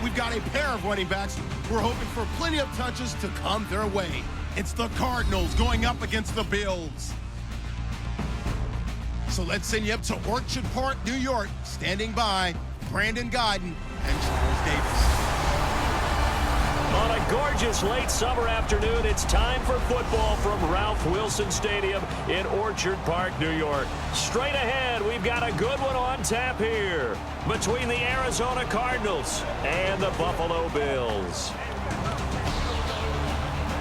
We've got a pair of running backs who are hoping for plenty of touches to come their way. It's the Cardinals going up against the Bills. So let's send you up to Orchard Park, New York. Standing by, Brandon Godden and Charles Davis. On a gorgeous late summer afternoon, it's time for football from Ralph Wilson Stadium in Orchard Park, New York. Straight ahead, we've got a good one on tap here between the Arizona Cardinals and the Buffalo Bills.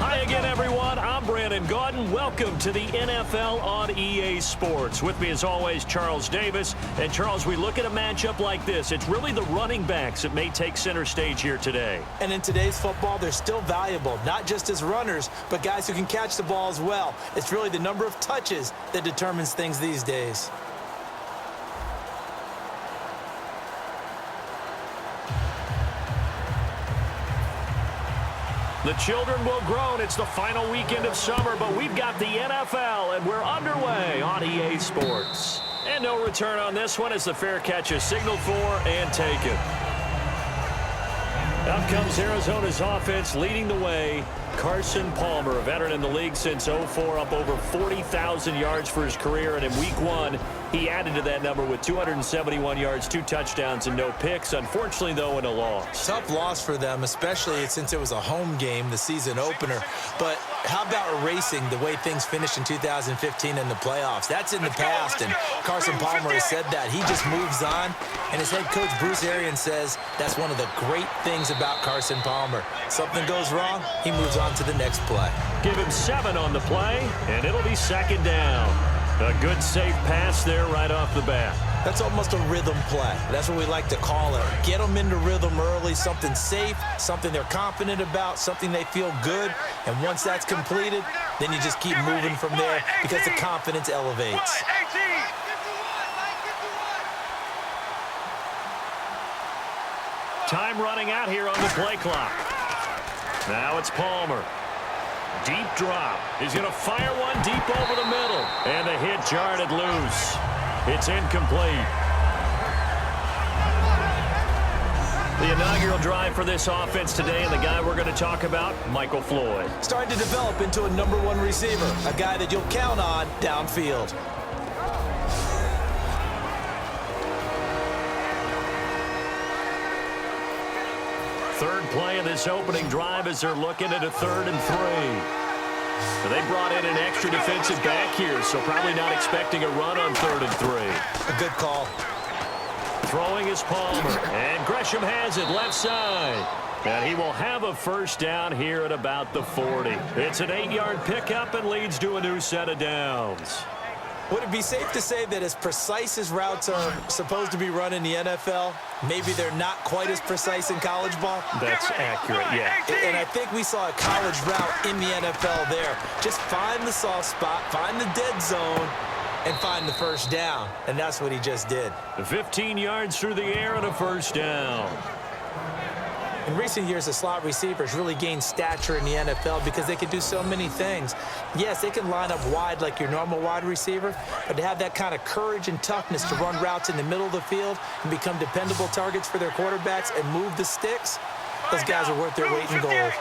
Hi again, everyone. I'm Brandon Gaudin. Welcome to the NFL on EA Sports. With me, as always, Charles Davis. And, Charles, we look at a matchup like this. It's really the running backs that may take center stage here today. And in today's football, they're still valuable, not just as runners, but guys who can catch the ball as well. It's really the number of touches that determines things these days. The children will groan. It's the final weekend of summer, but we've got the NFL, and we're underway on EA Sports. And no return on this one as the fair catch is signaled for and taken. Up comes Arizona's offense leading the way. Carson Palmer, a veteran in the league since 2004, up over 40,000 yards for his career. And in Week 1, he added to that number with 271 yards, 2 touchdowns, and no picks. Unfortunately, though, in a loss. Tough loss for them, especially since it was a home game, the season opener. But how about erasing the way things finished in 2015 in the playoffs? That's in the past, and Carson Palmer has said that. He just moves on, and his head coach, Bruce Arians, says that's one of the great things about Carson Palmer. Something goes wrong, he moves on to the next play. Give him 7 on the play, and it'll be second down. A good, safe pass there right off the bat. That's almost a rhythm play. That's what we like to call it. Get them into rhythm early, something safe, something they're confident about, something they feel good. And once that's completed, then you just keep moving from there because the confidence elevates. Time running out here on the play clock. Now it's Palmer. Deep drop. He's going to fire one deep over the middle. And the hit jarred it loose. It's incomplete. The inaugural drive for this offense today, and the guy we're going to talk about, Michael Floyd. Starting to develop into a #1 receiver, a guy that you'll count on downfield. Third play of this opening drive as they're looking at a 3rd and 3. They brought in an extra defensive back here, so probably not expecting a run on 3rd and 3. A good call. Throwing is Palmer, and Gresham has it left side. And he will have a first down here at about the 40. It's an 8-yard pickup and leads to a new set of downs. Would it be safe to say that as precise as routes are supposed to be run in the NFL, maybe they're not quite as precise in college ball? That's accurate, yeah. And I think we saw a college route in the NFL there. Just find the soft spot, find the dead zone, and find the first down. And that's what he just did. 15 yards through the air and a first down. In recent years, the slot receivers really gained stature in the NFL because they can do so many things. Yes, they can line up wide like your normal wide receiver, but to have that kind of courage and toughness to run routes in the middle of the field and become dependable targets for their quarterbacks and move the sticks, those guys are worth their weight in gold.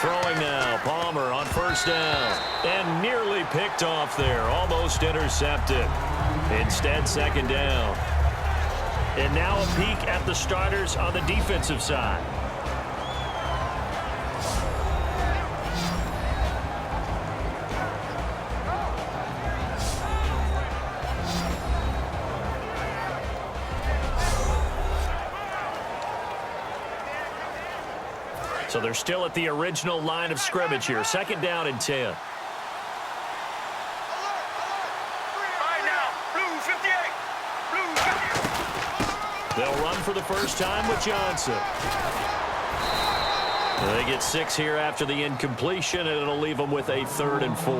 Throwing now, Palmer on first down, and nearly picked off there, almost intercepted. Instead, second down. And now a peek at the starters on the defensive side. So they're still at the original line of scrimmage here. Second down and 10. They'll run for the first time with Johnson. They get 6 here after the incompletion, and it'll leave them with a 3rd and 4.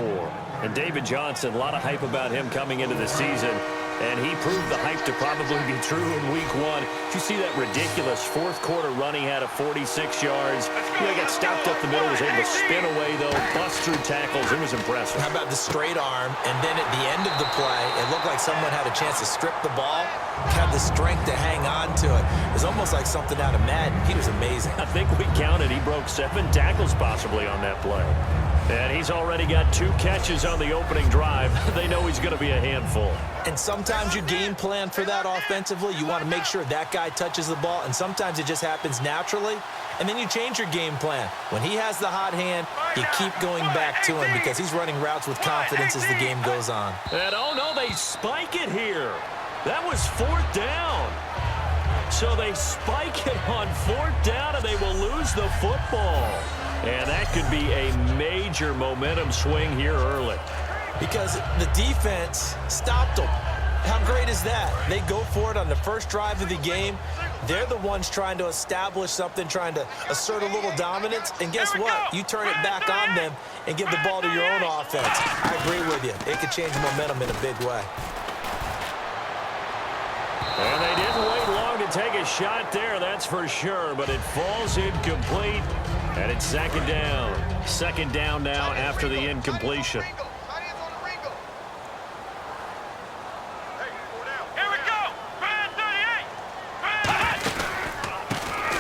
And David Johnson, a lot of hype about him coming into the season. And he proved the hype to probably be true in Week 1. Did you see that ridiculous fourth-quarter run he had of 46 yards? He got stopped up the middle, was able to spin away, though, bust through tackles. It was impressive. How about the straight arm? And then at the end of the play, it looked like someone had a chance to strip the ball, had the strength to hang on to it. It was almost like something out of Madden. He was amazing. I think we counted. He broke 7 tackles possibly on that play. And he's already got 2 catches on the opening drive. They know he's going to be a handful. And sometimes you game plan for that offensively. You want to make sure that guy touches the ball, and sometimes it just happens naturally. And then you change your game plan. When he has the hot hand, you keep going back to him because he's running routes with confidence as the game goes on. And oh no, they spike it here. That was 4th down. So they spike it on 4th down, and they will lose the football. And that could be a major momentum swing here early. Because the defense stopped them. How great is that? They go for it on the first drive of the game. They're the ones trying to establish something, trying to assert a little dominance. And guess what? You turn it back on them and give the ball to your own offense. I agree with you. It could change momentum in a big way. And they didn't wait long to take a shot there, that's for sure. But it falls incomplete, and it's 2nd down. 2nd down now after the incompletion.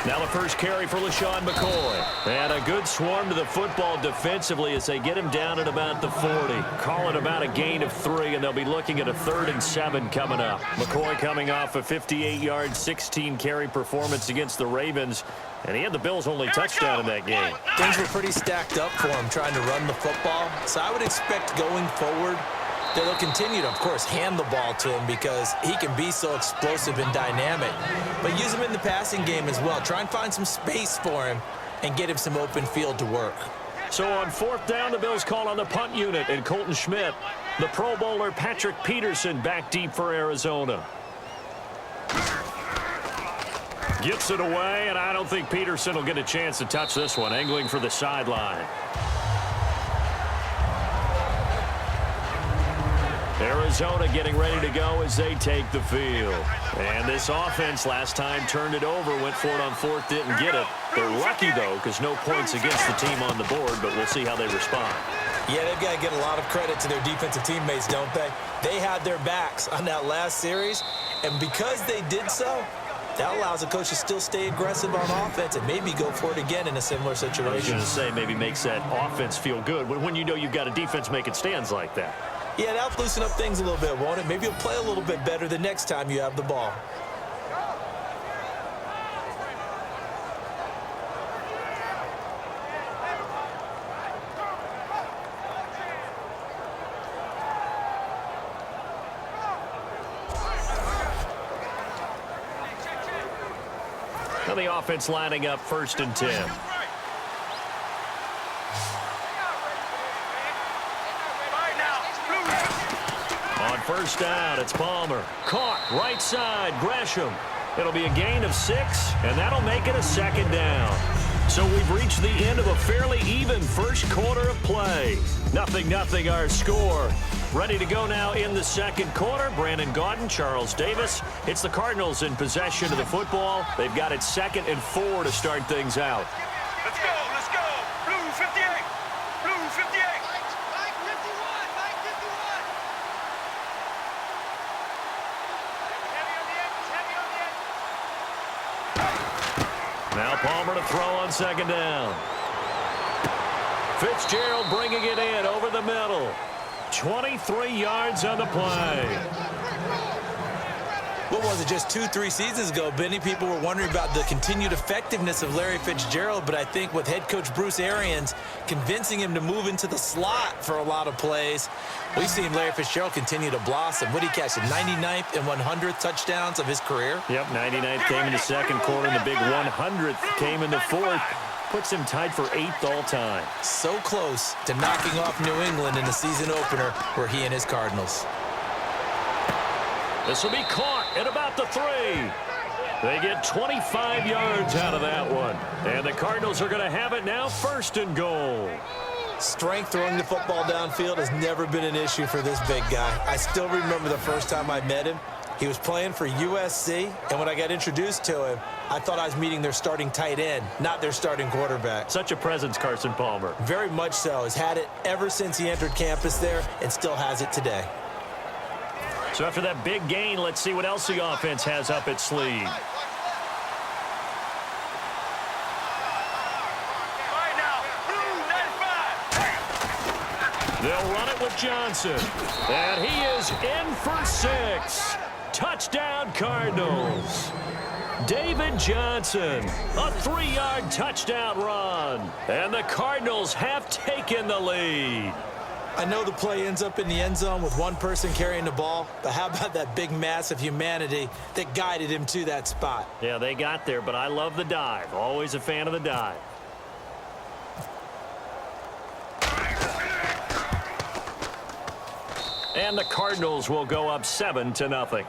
Now the first carry for LaShawn McCoy. And a good swarm to the football defensively as they get him down at about the 40. Call it about a gain of 3, and they'll be looking at a 3rd and 7 coming up. McCoy coming off a 58-yard, 16-carry performance against the Ravens. And he had the Bills' only touchdown in that game. Things were pretty stacked up for him trying to run the football. So I would expect going forward that they'll continue to, of course, hand the ball to him because he can be so explosive and dynamic. But use him in the passing game as well. Try and find some space for him and get him some open field to work. So on 4th down, the Bills call on the punt unit, and Colton Schmidt, the Pro Bowler Patrick Peterson back deep for Arizona. Gets it away, and I don't think Peterson will get a chance to touch this one, angling for the sideline. Arizona getting ready to go as they take the field. And this offense last time turned it over, went for it on 4th, didn't get it. They're lucky, though, because no points against the team on the board, but we'll see how they respond. Yeah, they've got to get a lot of credit to their defensive teammates, don't they? They had their backs on that last series, and because they did so, that allows the coach to still stay aggressive on offense and maybe go for it again in a similar situation. I was going to say maybe makes that offense feel good when you know you've got a defense making stands like that. Yeah, that'll loosen up things a little bit, won't it? Maybe you'll play a little bit better the next time you have the ball. Now the offense lining up 1st and 10. On 1st down, it's Palmer. Caught, right side, Gresham. It'll be a gain of 6, and that'll make it a 2nd down. So we've reached the end of a fairly even first quarter of play. 0-0 our score. Ready to go now in the 2nd quarter. Brandon Gaudin, Charles Davis. It's the Cardinals in possession of the football. They've got it 2nd and 4 to start things out. Let's go, let's go. Blue 58, blue 58. Mike 51, Mike 51. Heavy on the edge, heavy on the edge. Now Palmer to throw on 2nd down. Fitzgerald bringing it in over the middle. 23 yards on the play. What was it, just 2-3 seasons ago, Benny, people were wondering about the continued effectiveness of Larry Fitzgerald, but I think with head coach Bruce Arians convincing him to move into the slot for a lot of plays, we've seen Larry Fitzgerald continue to blossom. What did he catch, the 99th and 100th touchdowns of his career? Yep, 99th came in the 2nd quarter, and the big 100th came in the 4th. Puts him tied for 8th all time. So close to knocking off New England in the season opener were he and his Cardinals. This will be caught at about the 3. They get 25 yards out of that one. And the Cardinals are going to have it now 1st and goal. Strength throwing the football downfield has never been an issue for this big guy. I still remember the first time I met him. He was playing for USC, and when I got introduced to him, I thought I was meeting their starting tight end, not their starting quarterback. Such a presence, Carson Palmer. Very much so. Has had it ever since he entered campus there and still has it today. So after that big gain, let's see what else the offense has up its sleeve. They'll run it with Johnson. And he is in for 6. Touchdown, Cardinals. David Johnson, a 3-yard touchdown run. And the Cardinals have taken the lead. I know the play ends up in the end zone with one person carrying the ball, but how about that big mass of humanity that guided him to that spot? Yeah, they got there, but I love the dive. Always a fan of the dive. And the Cardinals will go up 7-0.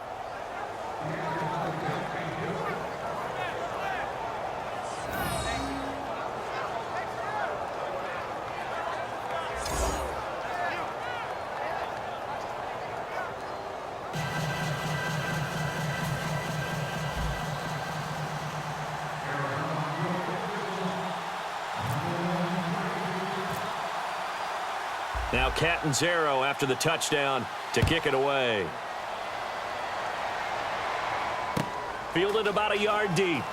Now Catanzaro after the touchdown to kick it away. Fielded about a yard deep.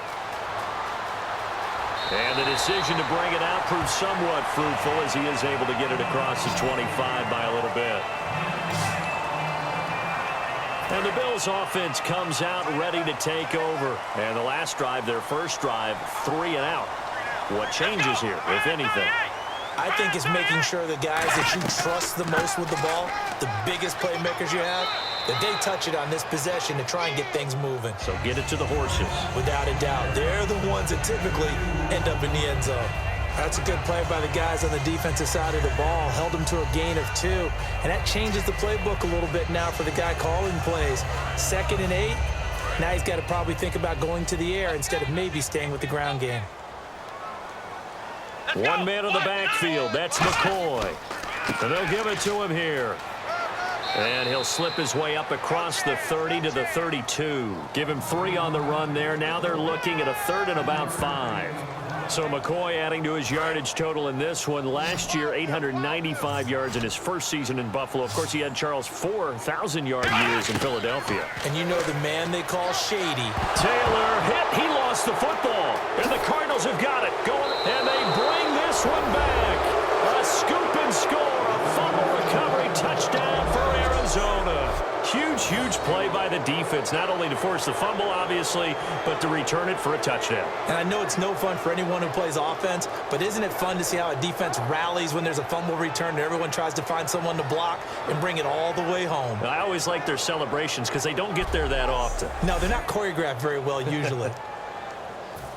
And the decision to bring it out proves somewhat fruitful as he is able to get it across the 25 by a little bit. And the Bills offense comes out ready to take over. And the last drive, their first drive, 3 and out. What changes here, if anything? I think it's making sure the guys that you trust the most with the ball, the biggest playmakers you have, that they touch it on this possession to try and get things moving. So get it to the horses. Without a doubt. They're the ones that typically end up in the end zone. That's a good play by the guys on the defensive side of the ball. Held them to a gain of 2. And that changes the playbook a little bit now for the guy calling plays. 2nd and 8. Now he's got to probably think about going to the air instead of maybe staying with the ground game. One man in the backfield. That's McCoy. And they'll give it to him here. And he'll slip his way up across the 30 to the 32. Give him 3 on the run there. Now they're looking at a 3rd and about 5. So McCoy adding to his yardage total in this one. Last year, 895 yards in his first season in Buffalo. Of course, he had Charles 4,000-yard years in Philadelphia. And you know the man they call Shady. Taylor hit. He lost the football. And the Cardinals have got it. Going, and they bring this one back. A scoop and score. A fumble recovery touchdown for Arizona. Huge play by the defense, not only to force the fumble, obviously, but to return it for a touchdown. And I know it's no fun for anyone who plays offense, but isn't it fun to see how a defense rallies when there's a fumble return and everyone tries to find someone to block and bring it all the way home? I always like their celebrations because they don't get there that often. No, they're not choreographed very well usually.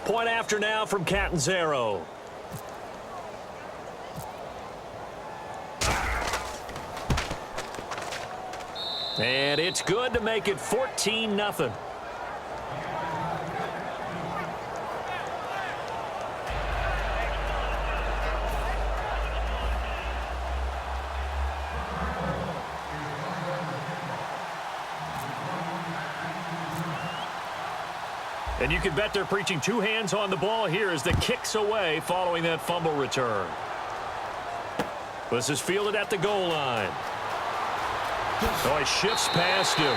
Point after now from Catanzaro. And it's good to make it 14-0. And you can bet they're preaching 2 hands on the ball here as the kick's away following that fumble return. This is fielded at the goal line. Oh, he shifts past him.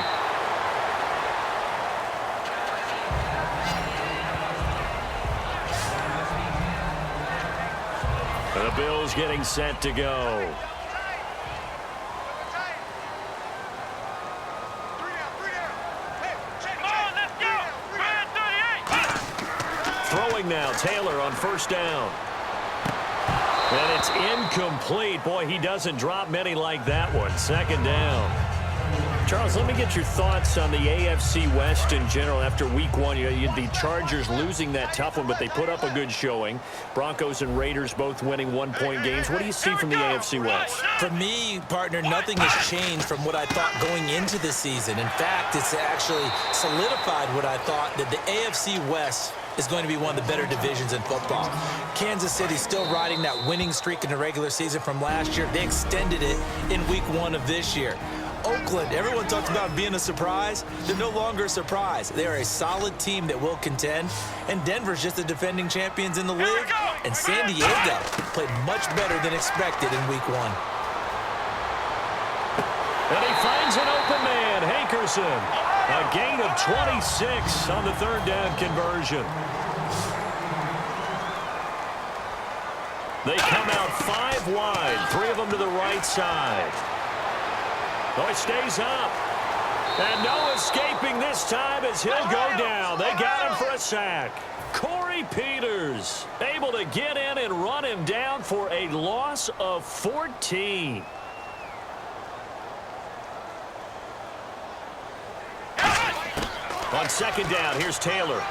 And the Bills getting set to go. Throwing now, Taylor on first down. And it's incomplete. Boy, he doesn't drop many like that one. 2nd down. Charles, let me get your thoughts on the AFC West in general after week 1. You had the Chargers losing that tough one, but they put up a good showing. Broncos and Raiders both winning 1-point games. What do you see from the AFC West? For me, partner, nothing has changed from what I thought going into the season. In fact, it's actually solidified what I thought, that the AFC West is going to be one of the better divisions in football. Kansas City still riding that winning streak in the regular season from last year. They extended it in week 1 of this year. Oakland, everyone talks about being a surprise. They're no longer a surprise. They are a solid team that will contend. And Denver's just the defending champions in the league. And San Diego played much better than expected in week 1. And he finds an open man, Hankerson. A gain of 26 on the third down conversion. They come out 5 wide, 3 of them to the right side. Oh, it stays up. And no escaping this time as he'll go down. They got him for a sack. Corey Peters able to get in and run him down for a loss of 14. On second down, here's Taylor.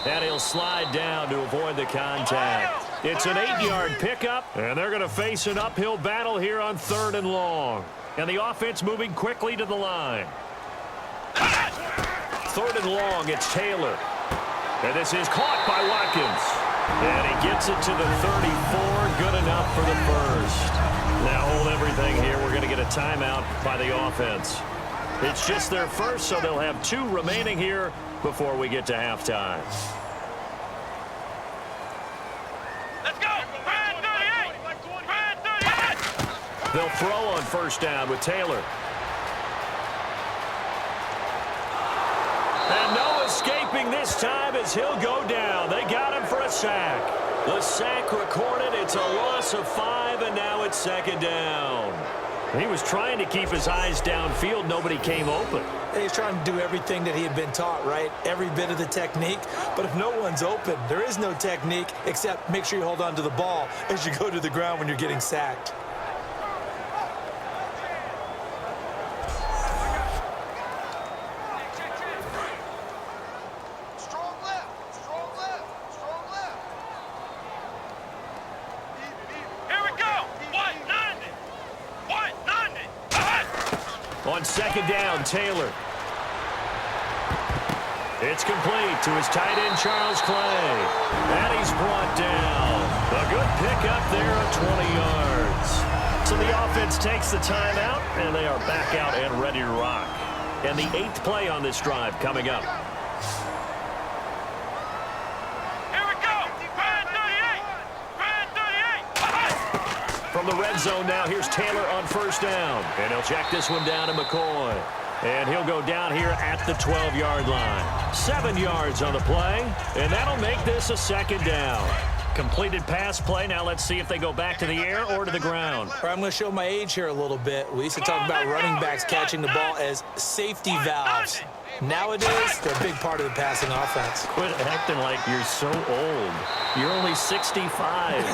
And he'll slide down to avoid the contact. It's an 8-yard pickup, and they're going to face an uphill battle here on 3rd and long. And the offense moving quickly to the line. 3rd and long, it's Taylor. And this is caught by Watkins. And he gets it to the 34, good enough for the first. Now hold everything here. We're going to get a timeout by the offense. It's just their first, so they'll have 2 remaining here before we get to halftime. Let's go! Red 38! Red 38! They'll throw on first down with Taylor. And no escaping this time as he'll go down. They got him for a sack. The sack recorded. It's a loss of 5, and now it's 2nd down. He was trying to keep his eyes downfield. Nobody came open. He's trying to do everything that he had been taught, right? Every bit of the technique. But if no one's open, there is no technique except make sure you hold on to the ball as you go to the ground when you're getting sacked. Strong left! Strong left! Strong left! Here we go! 190! 190! On second down, Taylor. It's complete to his tight end, Charles Clay. And he's brought down. A good pickup there of 20 yards. So the offense takes the timeout, and they are back out and ready to rock. And the 8th play on this drive coming up. Here we go! Red 38! Red 38! From the red zone now, here's Taylor on first down. And he'll check this one down to McCoy. And he'll go down here at the 12-yard line. 7 yards on the play, and that'll make this a 2nd down. Completed pass play. Now let's see if they go back to the air or to the ground. I'm going to show my age here a little bit. We used to talk about running backs catching the ball as safety valves. Nowadays, they're a big part of the passing offense. Quit acting like you're so old. You're only 65.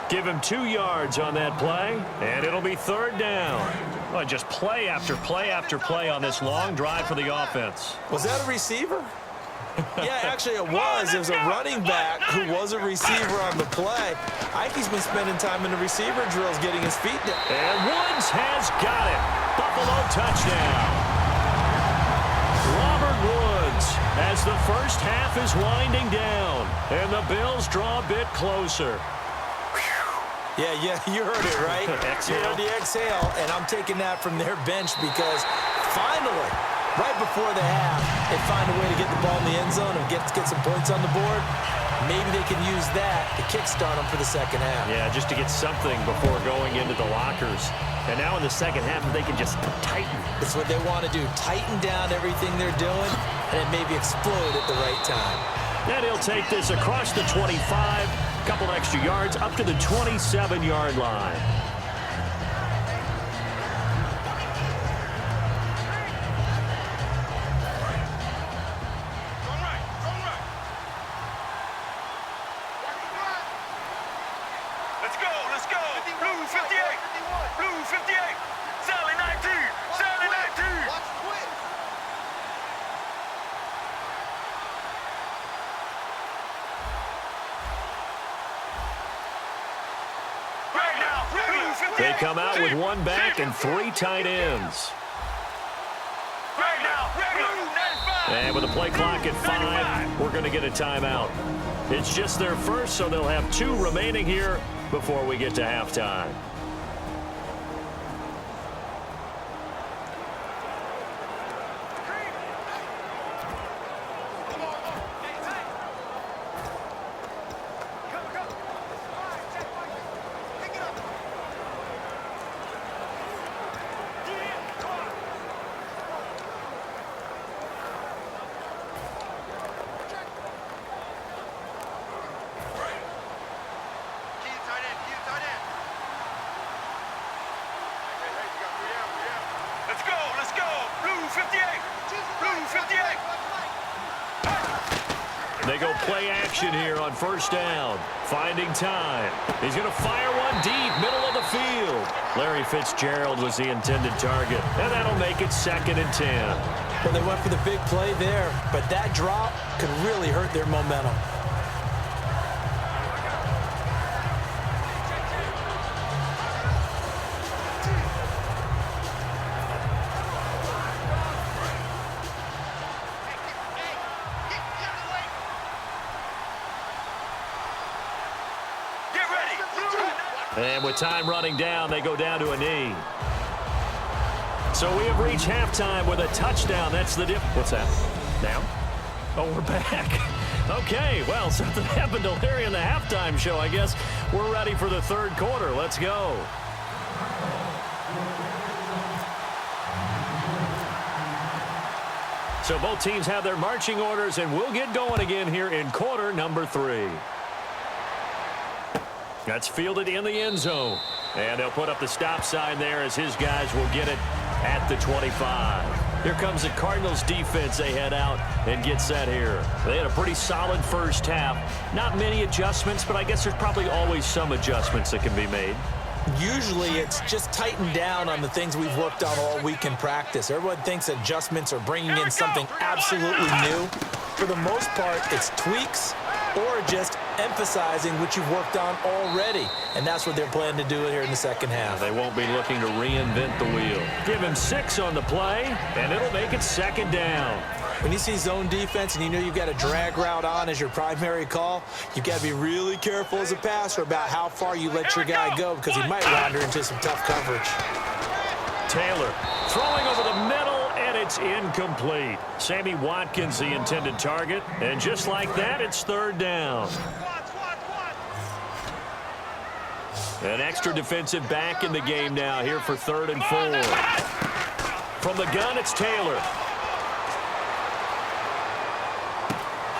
Give him 2 yards on that play, and it'll be 3rd down. Well, just play after play after play on this long drive for the offense. Was that a receiver? Yeah, actually it was. It was a running back who was a receiver on the play. Ike's been spending time in the receiver drills getting his feet down. And Woods has got it. Buffalo touchdown. Robert Woods as the first half is winding down. And the Bills draw a bit closer. Yeah, you heard it, right? You heard the exhale, and I'm taking that from their bench because finally, right before the half, they find a way to get the ball in the end zone and get some points on the board. Maybe they can use that to kickstart them for the second half. Yeah, just to get something before going into the lockers. And now in the second half, they can just tighten. That's what they want to do, tighten down everything they're doing, and then maybe explode at the right time. And he'll take this across the 25, a couple extra yards, up to the 27-yard line. Let's go! Blue 58! Blue 58! Sally 19! Sally 19! Watch quick! Right now! Blue 58! They come out with 1 back and 3 tight ends. Right now! Blue And with the play clock at 5, we're going to get a timeout. It's just their first, so they'll have 2 remaining here before we get to halftime. Let's go. Blue 58. Blue 58. They go play action here on first down. Finding time. He's going to fire one deep, middle of the field. Larry Fitzgerald was the intended target, and that'll make it 2nd and 10. Well, they went for the big play there, but that drop could really hurt their momentum. And with time running down, they go down to a knee. So we have reached halftime with a touchdown. That's the dip. What's that? Now? Oh, we're back. Okay, well, something happened to Larry in the halftime show. I guess we're ready for the 3rd quarter. Let's go. So both teams have their marching orders, and we'll get going again here in quarter number 3. That's fielded in the end zone. And they'll put up the stop sign there as his guys will get it at the 25. Here comes the Cardinals defense. They head out and get set here. They had a pretty solid first half. Not many adjustments, but I guess there's probably always some adjustments that can be made. Usually it's just tightened down on the things we've worked on all week in practice. Everyone thinks adjustments are bringing in something absolutely new. For the most part, it's tweaks or just emphasizing what you've worked on already. And that's what they're planning to do here in the second half. They won't be looking to reinvent the wheel. Give him 6 on the play, and it'll make it 2nd down. When you see zone defense and you know you've got a drag route on as your primary call, you've got to be really careful as a passer about how far you let your guy go because he might wander into some tough coverage. Taylor throwing over the middle, and it's incomplete. Sammy Watkins, the intended target, and just like that, it's 3rd down. An extra defensive back in the game now here for 3rd and 4. From the gun, it's Taylor.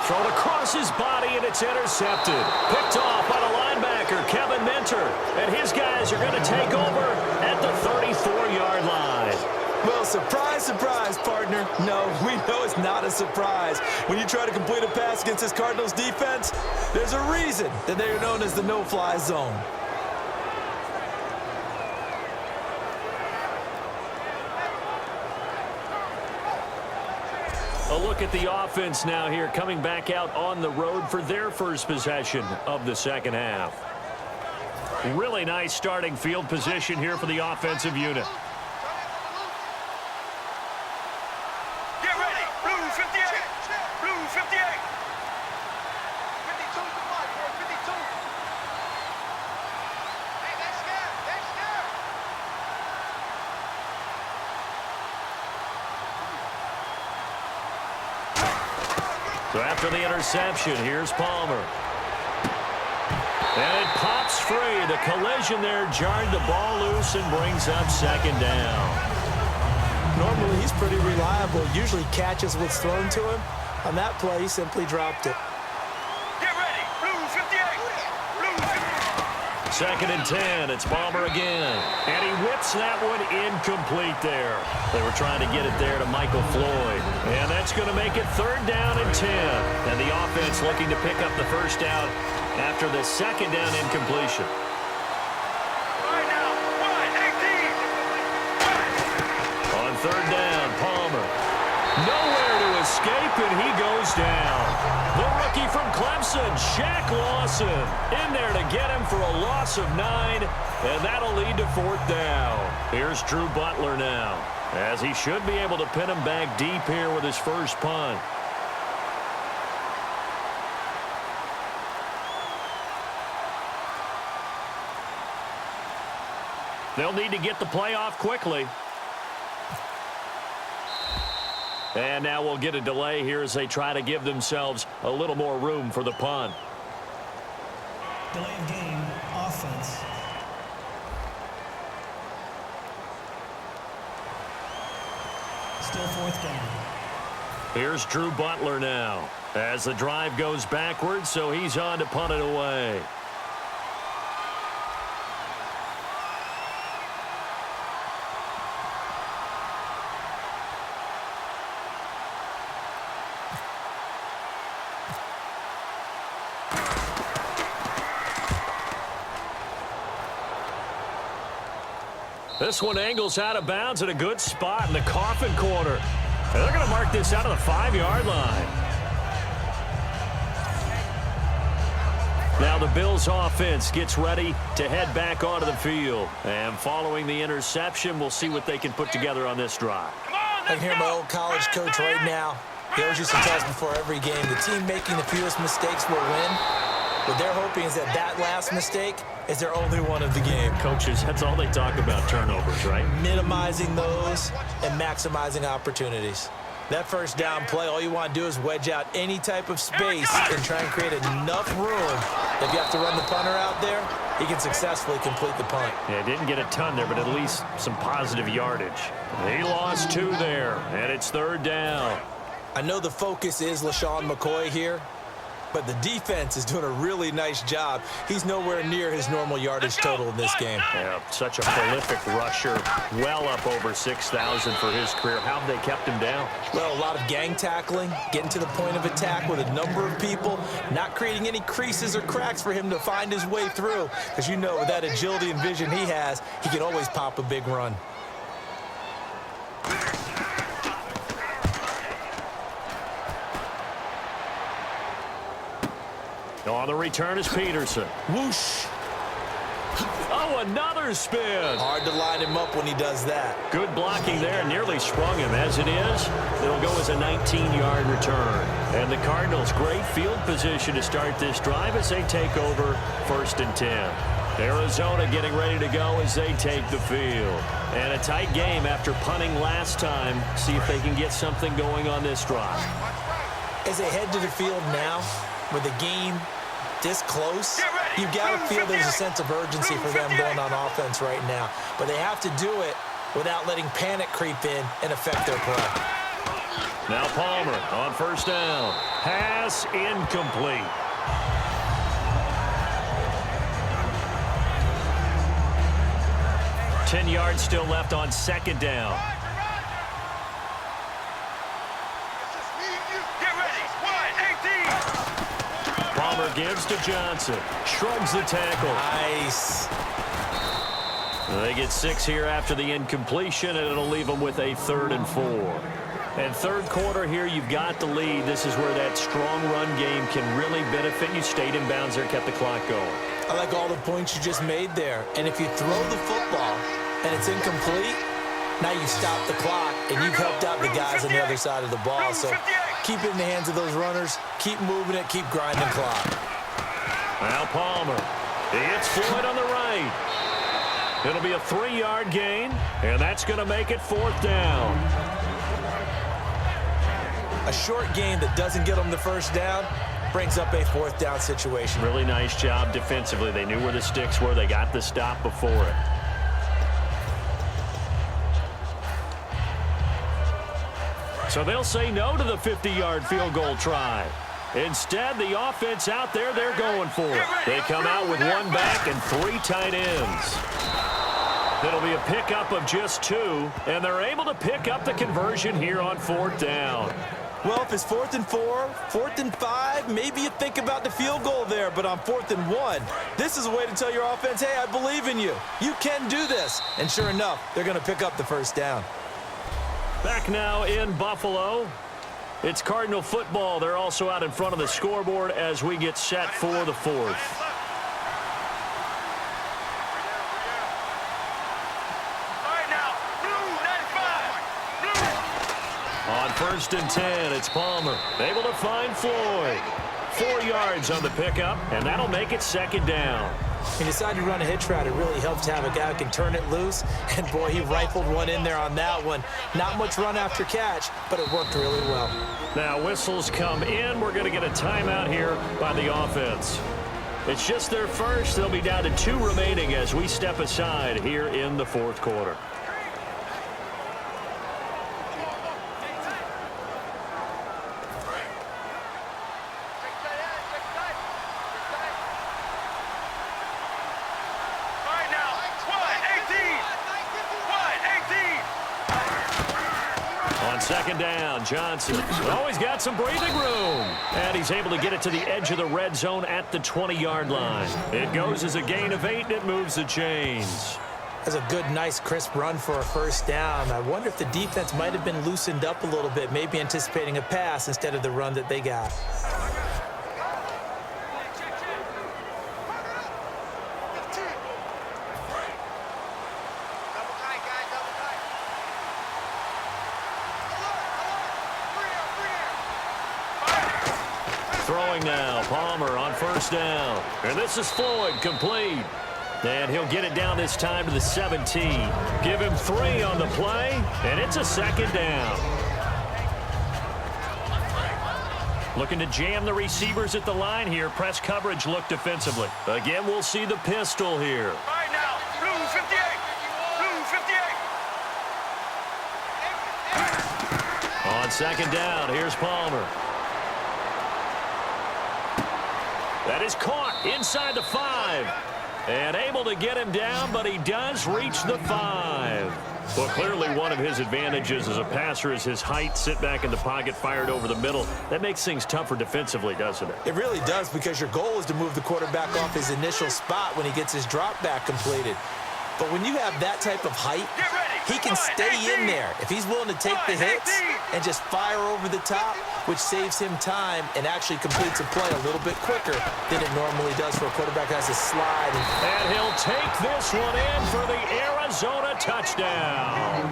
Thrown across his body, and it's intercepted. Picked off by the linebacker, Kevin Minter. And his guys are going to take over at the 34-yard line. Well, surprise, surprise, partner. No, we know it's not a surprise. When you try to complete a pass against this Cardinals defense, there's a reason that they are known as the no-fly zone. A look at the offense now here, coming back out on the road for their first possession of the second half. Really nice starting field position here for the offensive unit. Get ready. Blue 58. Blue 58. 52 to 52. Hey, they're scared. They're scared. So after the interception, here's Palmer. And it pops free. The collision there jarred the ball loose and brings up 2nd down. Normally, he's pretty reliable. Usually catches what's thrown to him. On that play, he simply dropped it. Get ready. Blue 58. Blue 58. 2nd and 10. It's Palmer again. And he whips that one incomplete there. They were trying to get it there to Michael Floyd. And that's going to make it 3rd down and 10. And the offense looking to pick up the first down after the 2nd down incompletion. Right now. 1-18. On 3rd down, Palmer. Nowhere to escape, and he goes down. The rookie from Clemson, Shaq Lawson, in there to get him for a loss of 9, and that'll lead to 4th down. Here's Drew Butler now. as he should be able to pin him back deep here with his first punt. They'll need to get the play off quickly. And now we'll get a delay here as they try to give themselves a little more room for the punt. Delay of game, offense. Still fourth down. Here's Drew Butler now as the drive goes backwards, so he's on to punt it away. This one angles out of bounds at a good spot in the coffin corner. And they're going to mark this out of the 5-yard line. Now the Bills offense gets ready to head back onto the field. And following the interception, we'll see what they can put together on this drive. I can hear my old college coach right now. He always used to tell us before every game, the team making the fewest mistakes will win. What they're hoping is that last mistake is their only one of the game. Coaches, that's all they talk about, turnovers, right? Minimizing those and maximizing opportunities. That first down play, all you want to do is wedge out any type of space and try and create enough room. If you have to run the punter out there, he can successfully complete the punt. Yeah, didn't get a ton there, but at least some positive yardage. He lost 2 there, and it's 3rd down. I know the focus is LaShawn McCoy here, but the defense is doing a really nice job. He's nowhere near his normal yardage total in this game. Yeah, such a prolific rusher, well up over 6,000 for his career. How have they kept him down? Well, a lot of gang tackling, getting to the point of attack with a number of people, not creating any creases or cracks for him to find his way through. Because you know, with that agility and vision he has, he can always pop a big run. On the return is Peterson. Whoosh. Oh, another spin. Hard to line him up when he does that. Good blocking there, nearly sprung him. As it is, it'll go as a 19-yard return. And the Cardinals, great field position to start this drive as they take over 1st and 10. Arizona getting ready to go as they take the field. And a tight game after punting last time. See if they can get something going on this drive. As they head to the field now, with the game this close, you've got to feel there's a sense of urgency for them going on offense right now. But they have to do it without letting panic creep in and affect their play. Now Palmer on 1st down. Pass incomplete. Ten yards still left on 2nd down. Palmer gives to Johnson. Shrugs the tackle. Nice. They get 6 here after the incompletion, and it'll leave them with a 3rd and 4. And 3rd quarter here, you've got the lead. This is where that strong run game can really benefit you. Stayed in bounds there, kept the clock going. I like all the points you just made there. And if you throw the football and it's incomplete, now you stop the clock, and you've helped out the guys on the other side of the ball. So keep it in the hands of those runners. Keep moving it. Keep grinding clock. Now Palmer. He hits Floyd on the right. It'll be a 3-yard gain, and that's going to make it 4th down. A short gain that doesn't get them the 1st down brings up a 4th down situation. Really nice job defensively. They knew where the sticks were. They got the stop before it. So they'll say no to the 50-yard field goal try. Instead, the offense out there, they're going for it. They come out with 1 back and 3 tight ends. It'll be a pickup of just 2, and they're able to pick up the conversion here on 4th down. Well, if it's 4th and 4, 4th and 5, maybe you think about the field goal there, but on 4th and 1, this is a way to tell your offense, hey, I believe in you. You can do this. And sure enough, they're going to pick up the 1st down. Back now in Buffalo. It's Cardinal football. They're also out in front of the scoreboard as we get set for the 4th. All right, now, blue 95. 1st and 10. It's Palmer. Able to find Floyd. 4 yards on the pickup, and that'll make it 2nd down. He decided to run a hitch route. It really helps to have a guy who can turn it loose. And, boy, he rifled one in there on that one. Not much run after catch, but it worked really well. Now whistles come in. We're going to get a timeout here by the offense. It's just their first. They'll be down to 2 remaining as we step aside here in the 4th quarter. On 2nd down, Johnson. Oh, he's got some breathing room. And he's able to get it to the edge of the red zone at the 20-yard line. It goes as a gain of 8, and it moves the chains. That's a good, nice, crisp run for a 1st down. I wonder if the defense might have been loosened up a little bit, maybe anticipating a pass instead of the run that they got. Throwing now, Palmer on 1st down. And this is Floyd, complete. And he'll get it down this time to the 17. Give him 3 on the play, and it's a 2nd down. Looking to jam the receivers at the line here. Press coverage look defensively. Again, we'll see the pistol here. Right now, blue 58. Blue 58. On 2nd down, here's Palmer. That is caught inside the 5. And able to get him down, but he does reach the 5. Well, clearly one of his advantages as a passer is his height. Sit back in the pocket, fired over the middle. That makes things tougher defensively, doesn't it? It really does, because your goal is to move the quarterback off his initial spot when he gets his drop back completed. But when you have that type of height, he can stay in there if he's willing to take the hits and just fire over the top, which saves him time and actually completes a play a little bit quicker than it normally does for a quarterback who has to slide. And he'll take this one in for the Arizona touchdown.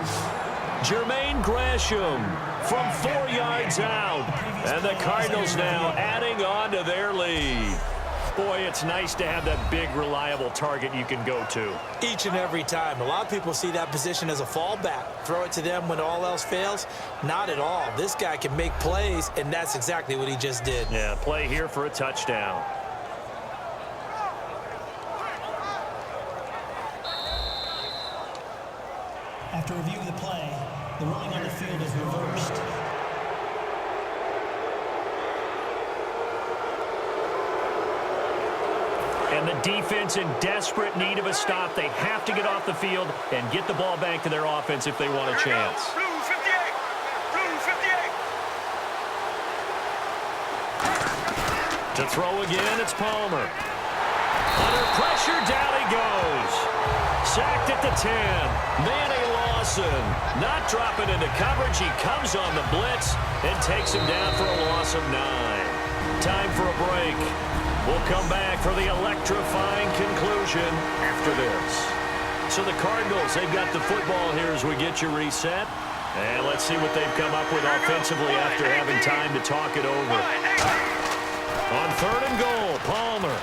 Jermaine Gresham from 4 yards out. And the Cardinals now adding on to their lead. Boy, it's nice to have that big, reliable target you can go to. Each and every time. A lot of people see that position as a fallback. Throw it to them when all else fails. Not at all. This guy can make plays, and that's exactly what he just did. Yeah, play here for a touchdown. After reviewing the play, the ruling on the field is reversed. And the defense in desperate need of a stop. They have to get off the field and get the ball back to their offense if they want a chance. Blue 58. Blue 58. To throw again, it's Palmer. Under pressure, down he goes. Sacked at the 10. Manny Lawson not dropping into coverage. He comes on the blitz and takes him down for a loss of 9. Time for a break. We'll come back for the electrifying conclusion after this. So the Cardinals, they've got the football here as we get you reset. And let's see what they've come up with offensively after having time to talk it over. On 3rd and goal, Palmer.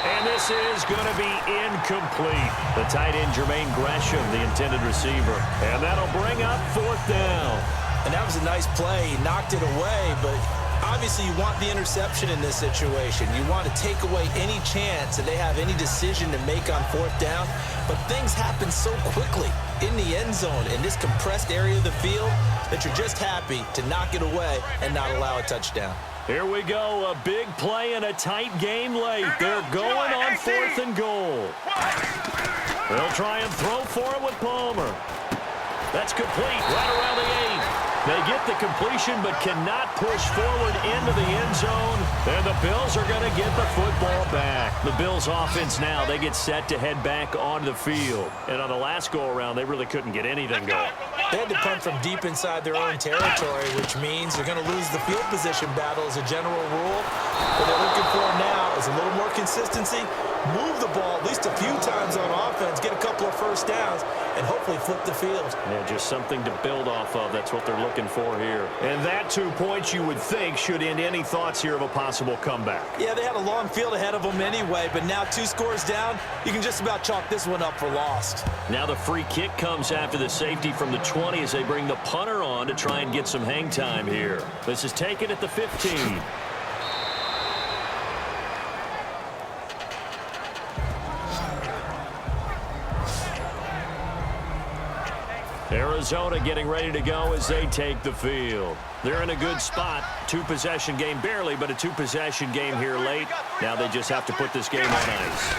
And this is going to be incomplete. The tight end, Jermaine Gresham, the intended receiver. And that'll bring up 4th down. And that was a nice play. He knocked it away, but obviously you want the interception in this situation. You want to take away any chance that they have any decision to make on 4th down. But things happen so quickly in the end zone in this compressed area of the field that you're just happy to knock it away and not allow a touchdown. Here we go, a big play in a tight game late. They're going on 4th and goal. They'll try and throw for it with Palmer. That's complete right around the 8. They get the completion but cannot push forward into the end zone. And the Bills are going to get the football back. The Bills offense now, they get set to head back onto the field. And on the last go-around, they really couldn't get anything going. They had to punt from deep inside their own territory, which means they're going to lose the field position battle as a general rule. What they're looking for now is a little more consistency, move the ball at least a few times on offense, get a couple of first downs, and hopefully flip the field. Yeah, just something to build off of. That's what they're looking for here. And that 2 points you would think should end any thoughts here of a possible comeback. Yeah, they had a long field ahead of them anyway, but now 2 scores down, you can just about chalk this one up for lost. Now the free kick comes after the safety from the 20 as they bring the punter on to try and get some hang time here. This is taken at the 15. Arizona getting ready to go as they take the field. They're in a good spot. 2-possession game barely, but a 2-possession game here late. Now they just have to put this game on ice.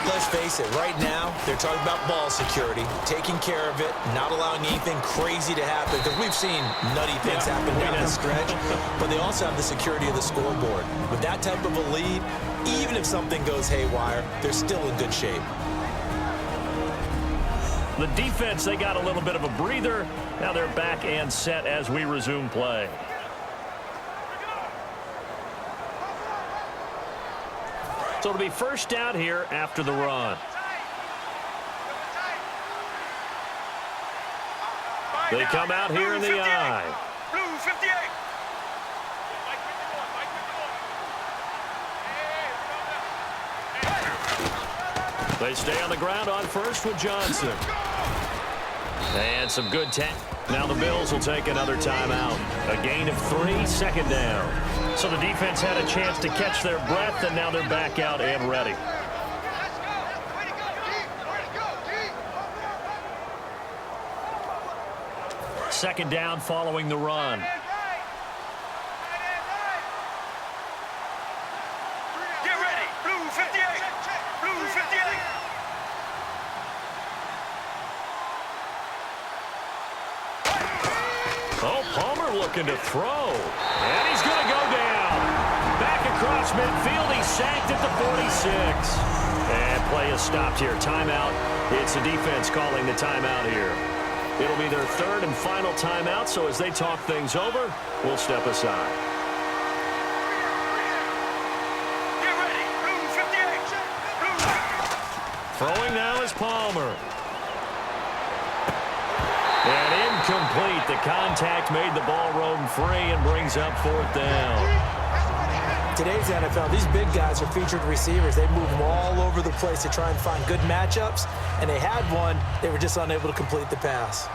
Let's face it, right now, they're talking about ball security, taking care of it, not allowing anything crazy to happen, because we've seen nutty things happen down the stretch, but they also have the security of the scoreboard. With that type of a lead, even if something goes haywire, they're still in good shape. The defense, they got a little bit of a breather. Now they're back and set as we resume play. So it'll be first down here after the run. They come out here in the I. Blue 58. They stay on the ground on first with Johnson. And some good tech. Now the Bills will take another timeout. A gain of 3, second down. So the defense had a chance to catch their breath, and now they're back out and ready. Second down following the run. Get ready. Blue 58. Blue 58. Oh, Palmer looking to throw. And he's going to go down. Back across midfield. He's sacked at the 46. And play is stopped here. Timeout. It's the defense calling the timeout here. It'll be their third and final timeout, so as they talk things over, we'll step aside. Get ready. Blue 58. Blue. Throwing now is Palmer. And incomplete. The contact made the ball roam free and brings up fourth down. Today's NFL, these big guys are featured receivers. They move them all over the place to try and find good matchups, and they had one. They were just unable to complete the pass.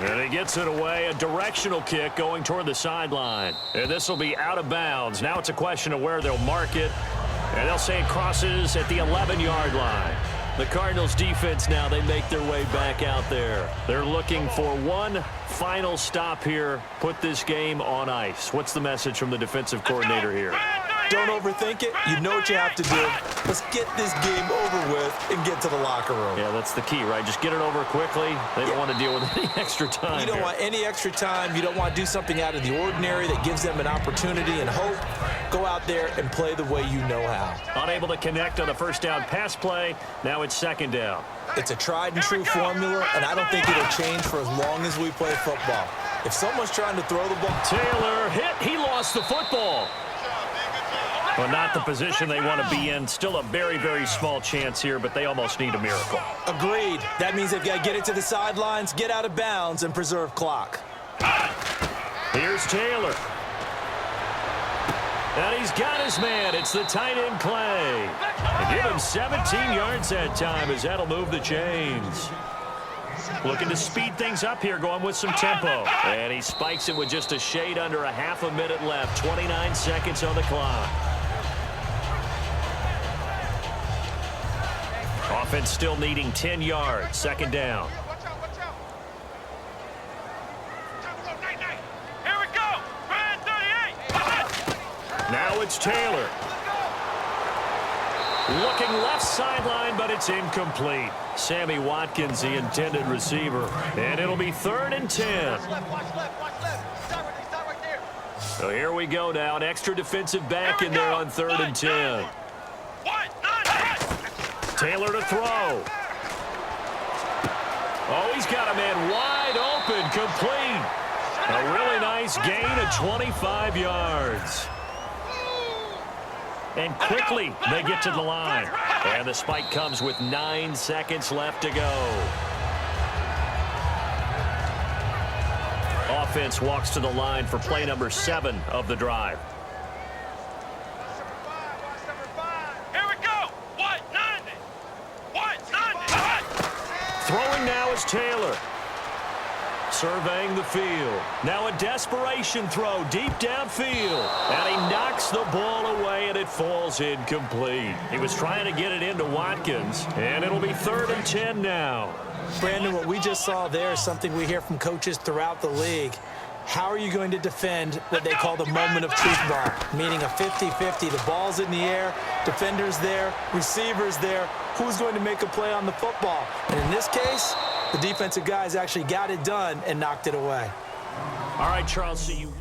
And he gets it away, a directional kick going toward the sideline. And this will be out of bounds. Now it's a question of where they'll mark it. And they'll say it crosses at the 11-yard line. The Cardinals defense now, they make their way back out there. They're looking for one final stop here, put this game on ice. What's the message from the defensive coordinator here? Don't overthink it. You know what you have to do. Let's get this game over with and get to the locker room. Yeah, that's the key, right? Just get it over quickly. They don't want to deal with any extra time. You don't want any extra time. You don't want to do something out of the ordinary that gives them an opportunity and hope. Go out there and play the way you know how. Unable to connect on the first down pass play. Now it's second down. It's a tried and true formula, and I don't think it'll change for as long as we play football. If someone's trying to throw the ball... Taylor hit. He lost the football. But not the position they want to be in. Still a very, very small chance here, but they almost need a miracle. Agreed. That means they've got to get it to the sidelines, get out of bounds, and preserve clock. Here's Taylor. And he's got his man. It's the tight end Clay. They give him 17 yards that time as that'll move the chains. Looking to speed things up here, going with some tempo. And he spikes it with just a shade under a half a minute left. 29 seconds on the clock. Offense still needing 10 yards. Second down. Here we go. Red 38. Now it's Taylor. Looking left sideline, but it's incomplete. Sammy Watkins, the intended receiver. And it'll be 3rd and 10. So here we go now. An extra defensive back in there on 3rd and 10. Taylor to throw. Oh, he's got a man wide open, complete. A really nice gain of 25 yards. And quickly, they get to the line. And the spike comes with 9 seconds left to go. Offense walks to the line for play number 7 of the drive. Here we go. 190. 190. Throwing now is Taylor. Surveying the field. Now a desperation throw deep downfield. And he knocks the ball away, and it falls incomplete. He was trying to get it into Watkins, and it'll be 3rd and 10 now. Brandon, what we just saw there is something we hear from coaches throughout the league. How are you going to defend what they call the moment of truth ball, meaning a 50-50? The ball's in the air, defender's there, receiver's there. Who's going to make a play on the football? And in this case, the defensive guys actually got it done and knocked it away. All right, Charles, see you.